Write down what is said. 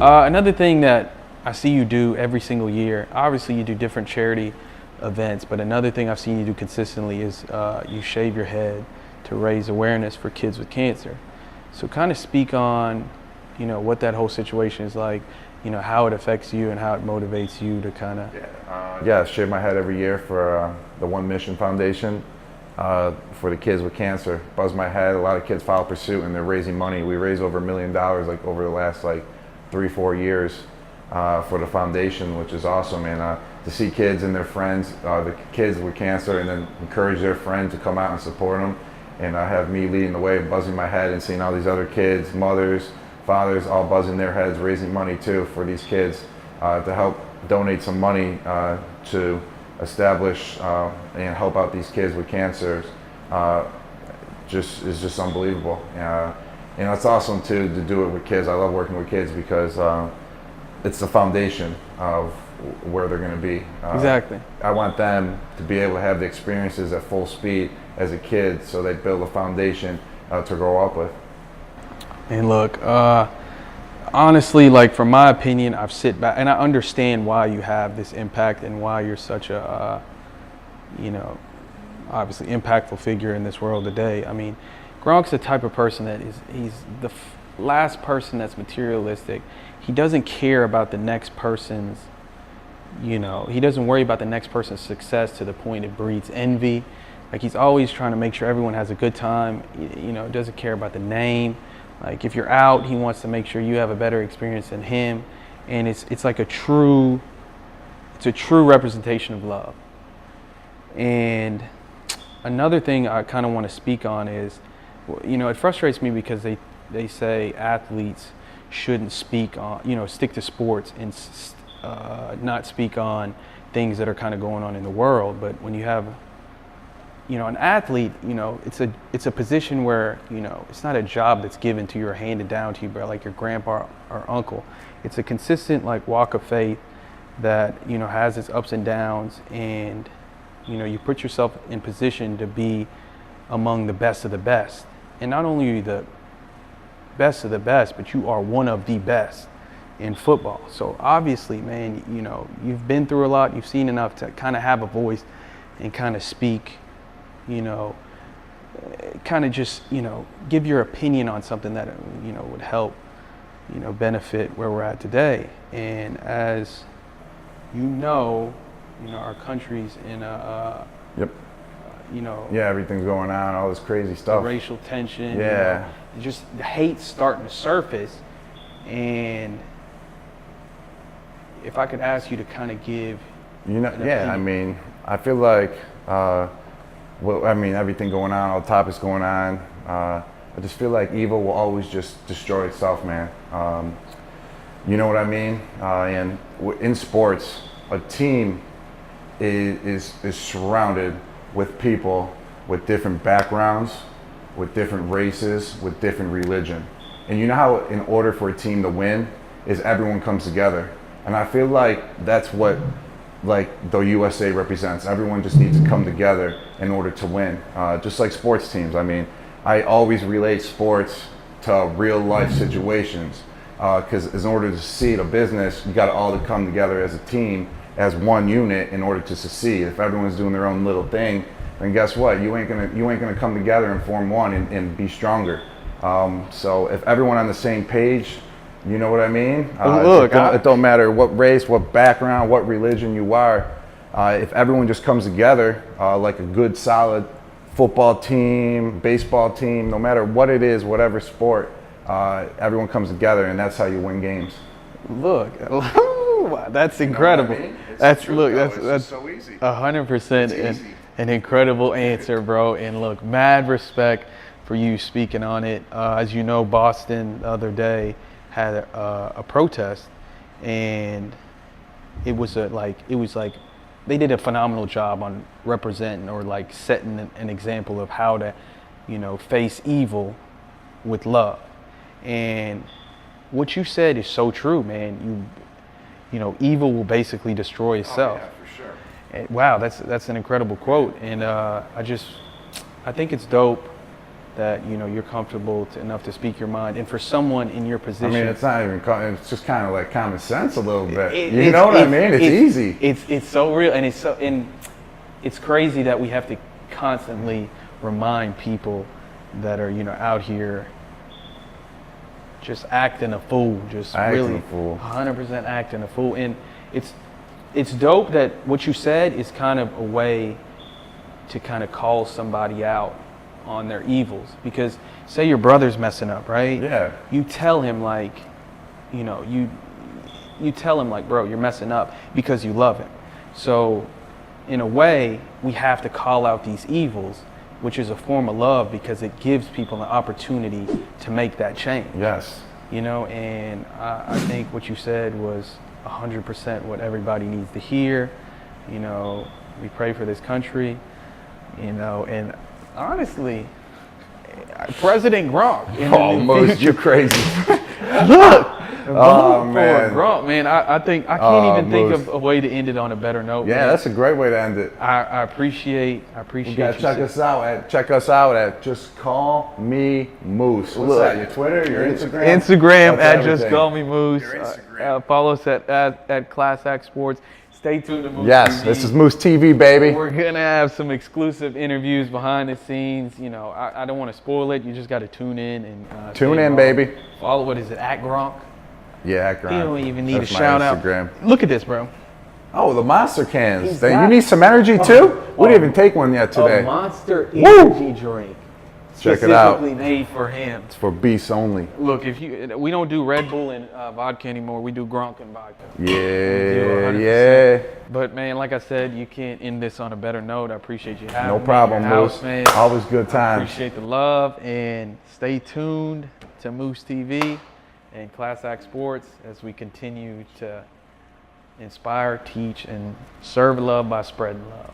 Another thing that I see you do every single year, obviously you do different charity events, but another thing I've seen you do consistently is you shave your head to raise awareness for kids with cancer. So kind of speak on, what that whole situation is like, how it affects you and how it motivates you to kind of... Yeah, I shave my head every year for the One Mission Foundation for the kids with cancer. Buzz my head, a lot of kids file pursuit and they're raising money. We raised over $1 million over the last 3-4 years for the foundation, which is awesome. And to see kids and their friends, the kids with cancer, and then encourage their friends to come out and support them. And have me leading the way, buzzing my head and seeing all these other kids, mothers, fathers, all buzzing their heads, raising money too for these kids to help donate some money to establish and help out these kids with cancers. Is just unbelievable. It's awesome too to do it with kids. I love working with kids because it's the foundation of where they're going to be. Exactly. I want them to be able to have the experiences at full speed as a kid, so they build a foundation to grow up with. And look, honestly, from my opinion, I've sit back and I understand why you have this impact and why you're such a, obviously impactful figure in this world today. I mean, Gronk's the type of person that he's the last person that's materialistic. He doesn't care about the next person's, he doesn't worry about the next person's success to the point it breeds envy. He's always trying to make sure everyone has a good time. Doesn't care about the name. If you're out, he wants to make sure you have a better experience than him. And it's a true representation of love. And another thing I kind of want to speak on is, it frustrates me because they say athletes shouldn't speak on, stick to sports and not speak on things that are kind of going on in the world. But when you have an athlete, it's a position where, it's not a job that's given to you or handed down to you by your grandpa or uncle. It's a consistent walk of faith that, has its ups and downs, and, you put yourself in position to be among the best of the best. And not only are you the best of the best, but you are one of the best in football. So obviously, man, you've been through a lot, you've seen enough to kind of have a voice and kind of speak, kind of just, give your opinion on something that, would help, benefit where we're at today. And as our country's in a, yep. Everything's going on, all this crazy stuff. Racial tension. Yeah. Just the hate's starting to surface. And if I could ask you to kind of give, I mean, I feel like, everything going on, all the topics going on, I just feel like evil will always just destroy itself, man. You know what I mean? And in sports, a team is surrounded with people with different backgrounds, with different races, with different religion. And you know how in order for a team to win is everyone comes together. And I feel like that's what the USA represents. Everyone just needs to come together in order to win. Just like sports teams. I mean, I always relate sports to real life situations. Because in order to succeed a business, you got to all to come together as a team, as one unit in order to succeed. If everyone's doing their own little thing, then guess what? You ain't gonna come together and form one and be stronger. So if everyone on the same page, you know what I mean? It don't matter what race, what background, what religion you are. If everyone just comes together like a good, solid football team, baseball team, no matter what it is, whatever sport, everyone comes together, and that's how you win games. Look, that's incredible. You know what I mean? That's so easy. 100% an incredible answer, bro. And look, mad respect for you speaking on it. As you know, Boston the other day had a protest, and it was like they did a phenomenal job on representing or setting an example of how to, face evil with love. And what you said is so true, man. Evil will basically destroy itself. Oh, yeah, for sure. And, wow, that's an incredible quote. And I think it's dope that you're comfortable enough to speak your mind, and for someone in your position, I mean, it's not even. It's just kind of like common sense a little bit. You know what I mean? It's easy. It's so real, and it's crazy that we have to constantly remind people that are out here just acting a fool, just acting really a fool. 100% acting a fool. And it's dope that what you said is kind of a way to kind of call somebody out on their evils. Because say your brother's messing up, right? Yeah. You tell him like, you tell him like, bro, you're messing up, because you love him. So in a way, we have to call out these evils, which is a form of love, because it gives people an opportunity to make that change. Yes. And I think what you said was 100% what everybody needs to hear. We pray for this country, and honestly, President GRONK. Almost, you're crazy. Look, oh man, GRONK, man. I think I can't even think of a way to end it on a better note. Yeah, man. that's a great way to end it. I appreciate. You gotta check us out at Just Call Me Moose. What's that? Your Twitter, your Instagram? Instagram That's at Just everything. Call Me Moose. Your Instagram. Follow us at Class Act Sports. Stay tuned to MooseTV. Yes, this is MooseTV, baby. We're gonna have some exclusive interviews behind the scenes. I don't want to spoil it. You just got to tune in and Tune in, baby. Follow. What is it? At GRONK. Yeah, at GRONK. You don't even need That's a my shout Instagram. out. Look at this, bro. Oh, the Monster cans. He's You need some energy too? We didn't even take one yet today. A Monster energy drink. Check it out. Specifically made for him. It's for beasts only. Look, we don't do Red Bull and vodka anymore. We do GRONK and vodka. Yeah, yeah. But man, like I said, you can't end this on a better note. I appreciate you having No me problem, in your house, Moose. man. Always good times. Appreciate the love, and stay tuned to MooseTV and Class Act Sports as we continue to inspire, teach, and serve love by spreading love.